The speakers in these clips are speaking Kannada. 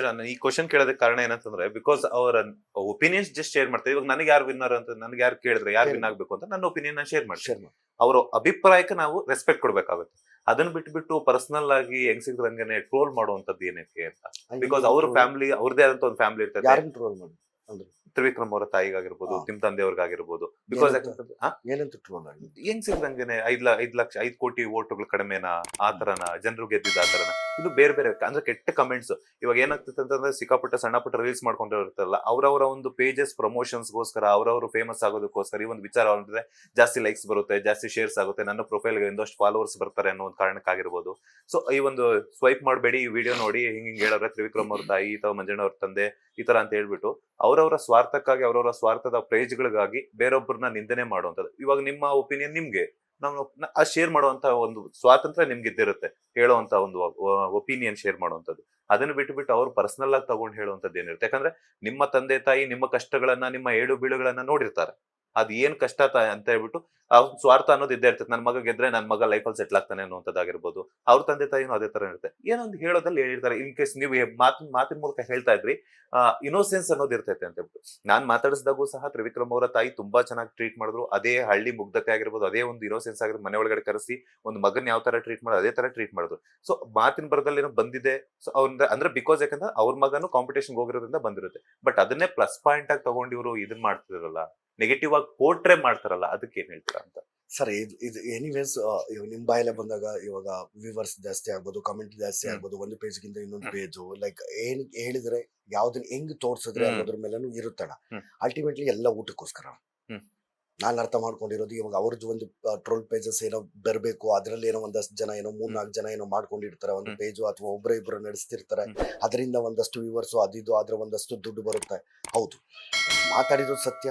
ನಾನು ಈ ಕ್ವಶನ್ ಕೇಳೋದಕ್ಕೆ ಕಾರಣ ಏನಂತಂದ್ರೆ ಬಿಕಾಸ್ ಅವರ ಒಪಿನಿಯನ್ಸ್ ಜಸ್ಟ್ ಶೇರ್ ಮಾಡ್ತಾರೆ. ಇವಾಗ ನನಗೆ ಯಾರು ವಿನ್ನರ್ ಅಂತ ನನಗೆ ಯಾರು ಕೇಳಿದ್ರೆ ಯಾರು ವಿನ್ ಆಗ್ಬೇಕು ಅಂತ ನನ್ನ ಒಪಿನಿಯನ್ ಶೇರ್ ಮಾಡ್ತೀನಿ. ಅವರ ಅಭಿಪ್ರಾಯಕ್ಕೆ ನಾವು ರೆಸ್ಪೆಕ್ಟ್ ಕೊಡ್ಬೇಕಾಗುತ್ತೆ. ಅದನ್ನ ಬಿಟ್ಟು ಪರ್ಸನಲ್ ಆಗಿ ಹೆಂಗ್ ಸಿಗ್ದಂಗೆ ಟ್ರೋಲ್ ಮಾಡುವಂತದ್ದು ಏನಕ್ಕೆ ಅಂತ. ಬಿಕಾಸ್ ಅವ್ರ ಫ್ಯಾಮಿಲಿ ಅವ್ರದೇ ಆದಂತ ಒಂದು ಫ್ಯಾಮಿಲಿ ಇರ್ತದೆ. ತ್ರಿವಿಕ್ರಮ್ ಅವರ ತಾಯಿಗಾಗಿರ್ಬೋದು, ನಿಮ್ ತಂದೆಯವ್ರಿಗಾಗಿರ್ಬೋದು. ಬಿಕಾಸ್ ಹೆಂಗ್ ಸಿಗ್ದಂಗೆನೆ 5 ಕೋಟಿ ವೋಟುಗಳು ಕಡಿಮೆನಾ, ಆತರನ ಜನರು ಗೆದ್ದಿದ್ದ ಆತರನ, ಇದು ಬೇರೆ ಬೇರೆ ಅಂದ್ರೆ ಕೆಟ್ಟ ಕಮೆಂಟ್ಸ್. ಇವಾಗ ಏನಾಗ್ತದೆ ಅಂತಂದ್ರೆ ಸಿಕ್ಕಾಪಟ್ಟ ಸಣ್ಣ ಪುಟ್ಟ ರೀಲ್ಸ್ ಮಾಡ್ಕೊಂಡಿರ್ತಾರಲ್ಲ, ಅವರವರ ಒಂದು ಪೇಜಸ್ ಪ್ರಮೋಷನ್ಸ್ಗೋಸ್ಕರ, ಅವರವರು ಫೇಮಸ್ ಆಗೋದಕ್ಕೋಸ್ಕರ ಈ ಒಂದು ವಿಚಾರ ಅಂದ್ರೆ ಜಾಸ್ತಿ ಲೈಕ್ಸ್ ಬರುತ್ತೆ, ಜಾಸ್ತಿ ಶೇರ್ಸ್ ಆಗುತ್ತೆ, ನನ್ನ ಪ್ರೊಫೈಲ್ ಒಂದಷ್ಟು ಫಾಲೋವರ್ಸ್ ಬರ್ತಾರೆ ಅನ್ನೋ ಒಂದು ಕಾರಣಕ್ಕಾಗಿರ್ಬೋದು. ಸೊ ಈ ಒಂದು ಸ್ವೈಪ್ ಮಾಡಬೇಡಿ, ಈ ವಿಡಿಯೋ ನೋಡಿ ಹಿಂಗ್ ಹೇಳೋರೆ ತ್ರಿವಿಕ್ರಮ್ ಅವ್ರ ತಾಯಿ ಅಥವಾ ಮಂಜಣ್ಣ ಅವ್ರ ತಂದೆ ಈ ತರ ಅಂತ ಹೇಳ್ಬಿಟ್ಟು ಅವರವರ ಸ್ವಾರ್ಥಕ್ಕಾಗಿ, ಅವರವರ ಸ್ವಾರ್ಥದ ಪ್ರೈಜ್ಗಳಿಗಾಗಿ ಬೇರೊಬ್ಬರನ್ನ ನಿಂದನೆ ಮಾಡುವಂಥದ್ದು. ಇವಾಗ ನಿಮ್ಮ ಒಪಿನಿಯನ್ ನಿಮ್ಗೆ, ನಾವು ಶೇರ್ ಮಾಡುವಂತ ಒಂದು ಸ್ವಾತಂತ್ರ್ಯ ನಿಮ್ಗೆ ಇದ್ದಿರುತ್ತೆ, ಹೇಳುವಂತ ಒಂದು ಒಪಿನಿಯನ್ ಶೇರ್ ಮಾಡುವಂಥದ್ದು. ಅದನ್ನ ಬಿಟ್ಟು ಅವ್ರು ಪರ್ಸನಲ್ ಆಗಿ ತಗೊಂಡು ಹೇಳುವಂಥದ್ದು ಏನಿರುತ್ತೆ. ಯಾಕಂದ್ರೆ ನಿಮ್ಮ ತಂದೆ ತಾಯಿ ನಿಮ್ಮ ಕಷ್ಟಗಳನ್ನ, ನಿಮ್ಮ ಏಳು ಬೀಳುಗಳನ್ನ ನೋಡಿರ್ತಾರೆ. ಅದ್ ಏನ್ ಕಷ್ಟ ಅಂತ ಹೇಳ್ಬಿಟ್ಟು ಸ್ವಾರ್ಥ ಅನ್ನೋದು ಇದ್ದೇ ಇರ್ತದೆ. ನನ್ ಮಗ ಗೆದ್ರೆ ನನ್ ಮಗ ಲೈಫಲ್ಲಿ ಸೆಟ್ಲ್ ಆಗ್ತಾನೆ ಅನ್ನುವಂಥದ್ದಾಗಿರ್ಬೋದು. ಅವ್ರ ತಂದೆ ತಾಯಿನೂ ಅದೇ ತರ ಇರುತ್ತೆ. ಏನೊಂದು ಹೇಳೋದಲ್ಲಿ ಹೇಳಿರ್ತಾರೆ. ಇನ್ ಕೇಸ್ ನೀವು ಮಾತಿನ ಮೂಲಕ ಹೇಳ್ತಾ ಇದ್ರಿ, ಇನೋಸೆನ್ಸ್ ಅನ್ನೋದು ಇರ್ತೈತೆ ಅಂತ ಹೇಳ್ಬಿಟ್ಟು. ನಾನ್ ಮಾತಾಡಿಸಿದಾಗೂ ಸಹ ತ್ರಿವಿಕ್ರಮ್ ಅವರ ತಾಯಿ ತುಂಬಾ ಚೆನ್ನಾಗಿ ಟ್ರೀಟ್ ಮಾಡಿದ್ರು. ಅದೇ ಹಳ್ಳಿ ಮುಗ್ಧತೆ ಆಗಿರ್ಬೋದು, ಅದೇ ಒಂದು ಇನೋಸೆನ್ಸ್ ಆಗಿರ್ಬೋದು, ಮನೆ ಒಳಗಡೆ ಕರೆಸಿ ಒಂದು ಮಗನ್ ಯಾವ ತರ ಟ್ರೀಟ್ ಮಾಡೋದು ಅದೇ ತರ ಟ್ರೀಟ್ ಮಾಡಿದ್ರು. ಸೊ ಮಾತಿನ ಬರದಲ್ಲಿ ಏನೋ ಬಂದಿದೆ. ಸೊ ಅಂದ್ರೆ ಬಿಕಾಸ್ ಯಾಕಂದ್ರೆ ಅವ್ರ ಮಗನು ಕಾಂಪಿಟೇಷನ್ ಹೋಗಿರೋದ್ರಿಂದ ಬಂದಿರುತ್ತೆ. ಬಟ್ ಅದನ್ನೇ ಪ್ಲಸ್ ಪಾಯಿಂಟ್ ಆಗಿ ತಗೊಂಡು ಇವರು ಇದನ್ ಮಾಡ್ತಿದಾರಲ್ಲ, ನೆಗೆಟಿವ್ ಆಗಿ ಪೋರ್ಟ್ರೇ ಮಾಡ್ತಾರಲ್ಲ, ಅದಕ್ಕೆ ಏನ್ ಹೇಳ್ತೀರಾ ಅಂತ. ಸರ್, ಇದು ಎನಿವೇಸ್ ನಿಮ್ ಬಾಯಲ್ಲೇ ಬಂದಾಗ ಇವಾಗ ವ್ಯೂವರ್ಸ್ ಜಾಸ್ತಿ ಆಗ್ಬೋದು, ಕಮೆಂಟ್ ಜಾಸ್ತಿ ಆಗ್ಬೋದು, ಒಂದು ಪೇಜ್ ಗಿಂತ ಇನ್ನೊಂದು ಪೇಜು, ಲೈಕ್ ಏನ್ ಹೇಳಿದ್ರೆ ಯಾವ್ದನ್ನ ಹೆಂಗ್ ತೋರ್ಸಿದ್ರೆ ಅನ್ನೋದ್ರ ಮೇಲೂ ಇರುತ್ತಣ. ಅಲ್ಟಿಮೇಟ್ಲಿ ಎಲ್ಲ ಊಟಕ್ಕೋಸ್ಕರ. ನಾನು ಅರ್ಥ ಮಾಡ್ಕೊಂಡಿರೋದು, ಇವಾಗ ಅವ್ರದ್ದು ಒಂದು ಟ್ರೋಲ್ ಪೇಜಸ್ ಏನೋ ಬರಬೇಕು, ಅದ್ರಲ್ಲಿ ಏನೋ ಒಂದಷ್ಟು ಜನ ಏನೋ 3-4 ಜನ ಏನೋ ಮಾಡ್ಕೊಂಡಿರ್ತಾರೆ ಒಂದು ಪೇಜು, ಅಥವಾ ಇಬ್ರು ನಡೆಸ್ತಿರ್ತಾರೆ. ಅದರಿಂದ ಒಂದಷ್ಟು ವ್ಯೂವರ್ಸ್ ಅದಿದು, ಆದ್ರೆ ಒಂದಷ್ಟು ದುಡ್ಡು ಬರುತ್ತೆ. ಹೌದು, ಮಾತಾಡಿರೋದು ಸತ್ಯ.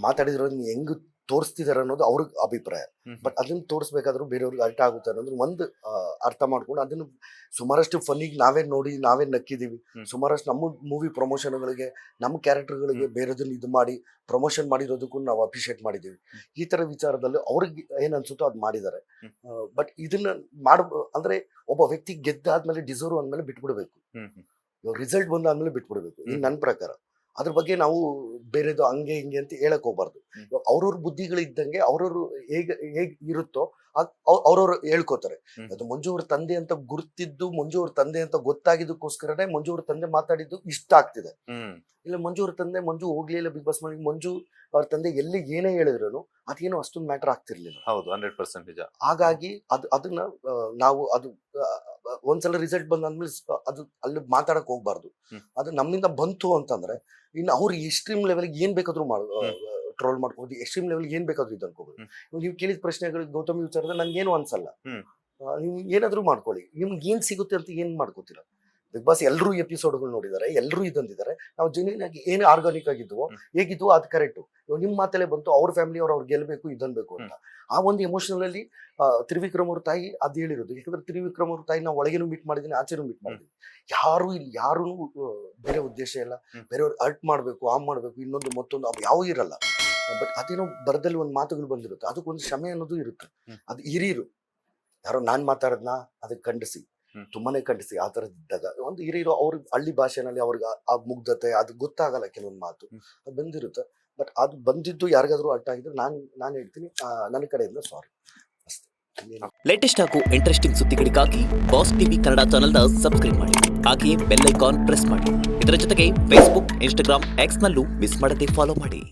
ಮಾತಾಡಿರೋದನ್ನ ಹೆಂಗ್ ತೋರಿಸ್ತಿದಾರೆ ಅನ್ನೋದು ಅವ್ರಿಗೆ ಅಭಿಪ್ರಾಯ. ಬಟ್ ಅದನ್ನ ತೋರಿಸ್ಬೇಕಾದ್ರೂ ಬೇರೆಯವ್ರಿಗೆ ಅರ್ಥ ಆಗುತ್ತೆ ಅನ್ನೋದು ಒಂದು ಅರ್ಥ ಮಾಡ್ಕೊಂಡು, ಅದನ್ನು ಸುಮಾರಷ್ಟು ಫನ್ನಿಗೆ ನಾವೇ ನೋಡಿ ನಾವೇ ನಕ್ಕಿದೀವಿ. ಸುಮಾರಷ್ಟು ನಮ್ಮ ಮೂವಿ ಪ್ರಮೋಷನ್ಗಳಿಗೆ, ನಮ್ಮ ಕ್ಯಾರೆಕ್ಟರ್ಗಳಿಗೆ ಬೇರೆದನ್ನ ಇದು ಮಾಡಿ ಪ್ರಮೋಷನ್ ಮಾಡಿರೋದಕ್ಕೂ ನಾವು ಅಪ್ರಿಷಿಯೇಟ್ ಮಾಡಿದೀವಿ. ಈ ತರ ವಿಚಾರದಲ್ಲಿ ಅವ್ರಿಗೆ ಏನ್ ಅನ್ಸುತ್ತೋ ಅದ್ ಮಾಡಿದ್ದಾರೆ. ಬಟ್ ಇದನ್ನ ಅಂದ್ರೆ ಒಬ್ಬ ವ್ಯಕ್ತಿ ಗೆದ್ದಾದ್ಮೇಲೆ ಡಿಸರ್ವ್ ಅಂದ್ಮೇಲೆ ಬಿಟ್ಬಿಡ್ಬೇಕು. ಇವಾಗ ರಿಸಲ್ಟ್ ಬಂದಾದ್ಮೇಲೆ ಬಿಟ್ಬಿಡ್ಬೇಕು. ಇನ್ ನನ್ನ ಪ್ರಕಾರ ಅದ್ರ ಬಗ್ಗೆ ನಾವು ಬೇರೆದು ಹಂಗೆ ಹಿಂಗೆ ಅಂತ ಹೇಳಕ್ ಹೋಗ್ಬಾರ್ದು. ಅವ್ರವ್ರ ಬುದ್ಧಿಗಳು ಇದ್ದಂಗೆ ಅವ್ರವ್ರು ಹೇಗ್ ಇರುತ್ತೋ ಅವ್ರವ್ರು ಹೇಳ್ಕೋತಾರೆ. ಅದು ಮಂಜು ಅವ್ರ ತಂದೆ ಅಂತ ಗುರ್ತಿದ್ದು, ಮಂಜು ಅವ್ರ ತಂದೆ ಅಂತ ಗೊತ್ತಾಗಿದ್ದಕ್ಕೋಸ್ಕರನೇ ಮಂಜು ಅವ್ರ ತಂದೆ ಮಾತಾಡಿದ್ದು ಇಷ್ಟ ಆಗ್ತಿದೆ. ಇಲ್ಲ ಮಂಜು ಅವ್ರ ತಂದೆ ಮಂಜು ಹೋಗ್ಲಿಲ್ಲ ಬಿಗ್ ಬಾಸ್ ಮಾಡಿ, ಮಂಜು ಅವ್ರ ತಂದೆ ಎಲ್ಲಿ ಏನೇ ಹೇಳಿದ್ರು ಅದೇನೋ ಅಷ್ಟೊಂದು ಮ್ಯಾಟರ್ ಆಗ್ತಿರ್ಲಿಲ್ಲ. ಹೌದು, 100% ನಿಜ. ಹಾಗಾಗಿ ಅದನ್ನ ನಾವು ಒಂದ್ಸಲ ರಿಸಲ್ಟ್ ಬಂದಾದ್ಮೇಲೆ ಅದು ಅಲ್ಲಿ ಮಾತಾಡಕ್ ಹೋಗ್ಬಾರ್ದು. ಅದು ನಮ್ಮಿಂದ ಬಂತು ಅಂತಂದ್ರೆ ಇನ್ನು ಅವ್ರು ಎಕ್ಸ್ಟ್ರೀಮ್ ಲೆವೆಲ್ಗೆ ಏನ್ ಬೇಕಾದ್ರೂ ಟ್ರೋಲ್ ಮಾಡ್ಕೋಬಹುದು, ಎಕ್ಸ್ಟ್ರೀಮ್ ಲೆವೆಲ್ ಏನ್ ಬೇಕಾದ್ರೂ ಇದು ಅನ್ಕೋಬಹುದು. ನೀವು ಕೇಳಿದ ಪ್ರಶ್ನೆಗಳಿಗೆ ಗೌತಮಿ ವಿಚಾರದ ನಂಗೇನು ಅನ್ಸಲ್ಲ. ನೀವು ಏನಾದ್ರೂ ಮಾಡ್ಕೊಳ್ಳಿ, ನಿಮ್ಗೆ ಏನ್ ಸಿಗುತ್ತೆ ಅಂತ ಏನ್ ಮಾಡ್ಕೋತೀರ. ಬಿಗ್ ಬಾಸ್ ಎಲ್ಲರೂ ಎಪಿಸೋಡ್ಗಳು ನೋಡಿದ್ದಾರೆ, ಎಲ್ಲರೂ ಇದಂದಿದ್ದಾರೆ. ನಾವು ಜೆನ್ಯೂನ್ ಆಗಿ ಏನು ಆರ್ಗಾನಿಕ್ ಆಗಿದ್ವೋ ಹೇಗಿದ್ವೋ ಅದು ಕರೆಕ್ಟು. ನಿಮ್ ಮಾತಲ್ಲೇ ಬಂತು ಅವ್ರ ಫ್ಯಾಮಿಲಿ ಅವ್ರು ಗೆಲ್ಬೇಕು ಇದನ್ಬೇಕು ಅಂತ. ಆ ಒಂದು ಎಮೋಷನಲ್ ಅಲ್ಲಿ ತ್ರಿವಿಕ್ರಮ್ ಅವ್ರ ತಾಯಿ ಅದ್ ಹೇಳಿರೋದು. ಯಾಕಂದ್ರೆ ತ್ರಿವಿಕ್ರಮ್ ಅವ್ರ ತಾಯಿ ನಾವು ಒಳಗೇನು ಮೀಟ್ ಮಾಡಿದೀನಿ, ಆಚೆನೂ ಮೀಟ್ ಮಾಡಿದೀನಿ. ಯಾರು ಬೇರೆ ಉದ್ದೇಶ ಇಲ್ಲ, ಬೇರೆಯವ್ರು ಅರ್ಟ್ ಮಾಡ್ಬೇಕು, ಮಾಡ್ಬೇಕು, ಇನ್ನೊಂದು ಮತ್ತೊಂದು ಅವು ಯಾವ ಇರಲ್ಲ. ಬಟ್ ಅದೇನೋ ಬರದಲ್ಲಿ ಒಂದು ಮಾತುಗಳು ಬಂದಿರುತ್ತೆ, ಅದಕ್ಕೊಂದು ಕ್ಷಮೆ ಅನ್ನೋದು ಇರುತ್ತೆ. ಅದು ಹಿರಿಯರು ಯಾರೋ ನಾನ್ ಮಾತಾಡದ್ನ ಅದಕ್ಕೆ ಖಂಡಿಸಿ, ತುಂಬಾನೇ ಖಂಡಿಸಿ. ಆ ತರದಿದ್ದಾಗ ಒಂದು ಹಿರಿಯರು ಅವ್ರ ಹಳ್ಳಿ ಭಾಷೆನಲ್ಲಿ ಅವ್ರಿಗೆ ಆ ಮುಗ್ಧತೆ ಅದು ಗೊತ್ತಾಗಲ್ಲ, ಕೆಲವೊಂದು ಮಾತು ಅದು ಬಂದಿರುತ್ತೆ. ಬಟ್ ಅದು ಬಂದಿದ್ದು ಯಾರಿಗಾದ್ರೂ ಅರ್ಥ ಆಗಿದ್ರೆ ನಾನು ಹೇಳ್ತೀನಿ, ನನ್ನ ಕಡೆಯಿಂದ ಸಾರಿ ಅಷ್ಟೇ. ಲೇಟೆಸ್ಟ್ ಹಾಗೂ ಇಂಟ್ರೆಸ್ಟಿಂಗ್ ಸುದ್ದಿಗಳಿಗಾಗಿ ಬಾಸ್ ಟಿವಿ ಕನ್ನಡ ಚಾನೆಲ್ನ ಸಬ್ಸ್ಕ್ರೈಬ್ ಮಾಡಿ, ಹಾಗೆಯೇ ಬೆಲ್ ಐಕಾನ್ ಪ್ರೆಸ್ ಮಾಡಿ. ಇದರ ಜೊತೆಗೆ ಫೇಸ್ಬುಕ್, ಇನ್ಸ್ಟಾಗ್ರಾಮ್, ಎಕ್ಸ್ ನಲ್ಲೂ ಮಿಸ್ ಮಾಡದೆ ಫಾಲೋ ಮಾಡಿ.